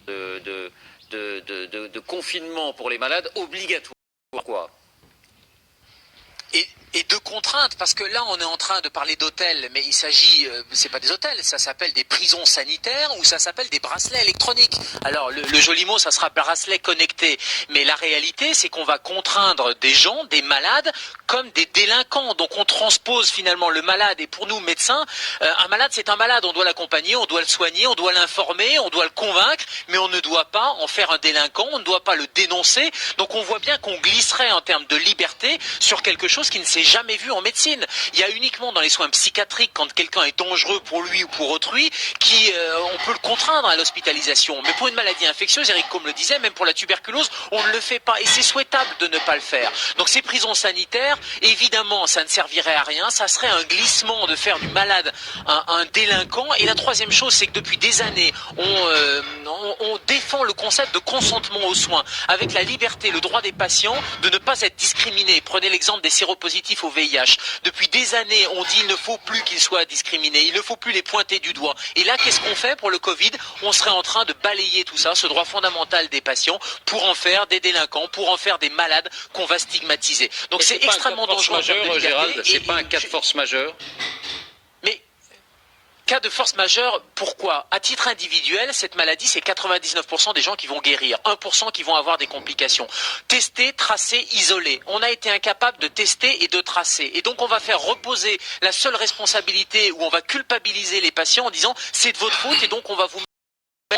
de confinement pour les malades obligatoire. Pourquoi ? Et de contraintes, parce que là on est en train de parler d'hôtels, mais il s'agit, c'est pas des hôtels, ça s'appelle des prisons sanitaires ou ça s'appelle des bracelets électroniques. Alors le joli mot ça sera bracelet connecté, mais la réalité c'est qu'on va contraindre des gens, des malades, comme des délinquants. Donc on transpose finalement le malade, et pour nous médecins, un malade c'est un malade, on doit l'accompagner, on doit le soigner, on doit l'informer, on doit le convaincre, mais on ne doit pas en faire un délinquant, on ne doit pas le dénoncer. Donc on voit bien qu'on glisserait en termes de liberté sur quelque chose qui ne s'est jamais vu en médecine. Il y a uniquement dans les soins psychiatriques, quand quelqu'un est dangereux pour lui ou pour autrui, on peut le contraindre à l'hospitalisation. Mais pour une maladie infectieuse, Eric Combe le disait, même pour la tuberculose, on ne le fait pas. Et c'est souhaitable de ne pas le faire. Donc ces prisons sanitaires, évidemment, ça ne servirait à rien. Ça serait un glissement de faire du malade un délinquant. Et la troisième chose, c'est que depuis des années, on défend le concept de consentement aux soins, avec la liberté, le droit des patients de ne pas être discriminés. Prenez l'exemple des séropositifs au VIH. Depuis des années, on dit qu'il ne faut plus qu'ils soient discriminés, il ne faut plus les pointer du doigt. Et là, qu'est-ce qu'on fait pour le Covid? On serait en train de balayer tout ça, ce droit fondamental des patients, pour en faire des délinquants, pour en faire des malades qu'on va stigmatiser. Donc c'est extrêmement dangereux. Gérald, c'est pas un cas de force majeure. Mais cas de force majeure, pourquoi? À titre individuel, cette maladie, c'est 99% des gens qui vont guérir, 1% qui vont avoir des complications. Tester, tracer, isoler. On a été incapable de tester et de tracer. Et donc on va faire reposer la seule responsabilité, où on va culpabiliser les patients en disant c'est de votre faute, et donc on va vous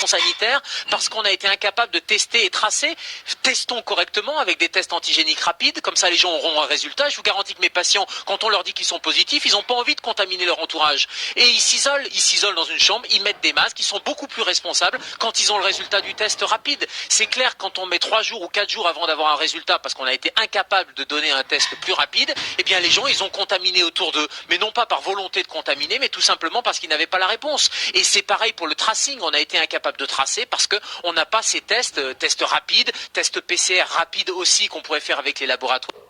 sanitaire parce qu'on a été incapable de tester et tracer. Testons correctement avec des tests antigéniques rapides, comme ça les gens auront un résultat. Je vous garantis que mes patients, quand on leur dit qu'ils sont positifs, ils n'ont pas envie de contaminer leur entourage. Et ils s'isolent dans une chambre, ils mettent des masques, ils sont beaucoup plus responsables quand ils ont le résultat du test rapide. C'est clair, quand on met 3 jours ou 4 jours avant d'avoir un résultat, parce qu'on a été incapable de donner un test plus rapide, eh bien les gens, ils ont contaminé autour d'eux. Mais non pas par volonté de contaminer, mais tout simplement parce qu'ils n'avaient pas la réponse. Et c'est pareil pour le tracing, on a été incapable de tracer parce qu'on n'a pas ces tests rapides, tests PCR rapides aussi qu'on pourrait faire avec les laboratoires.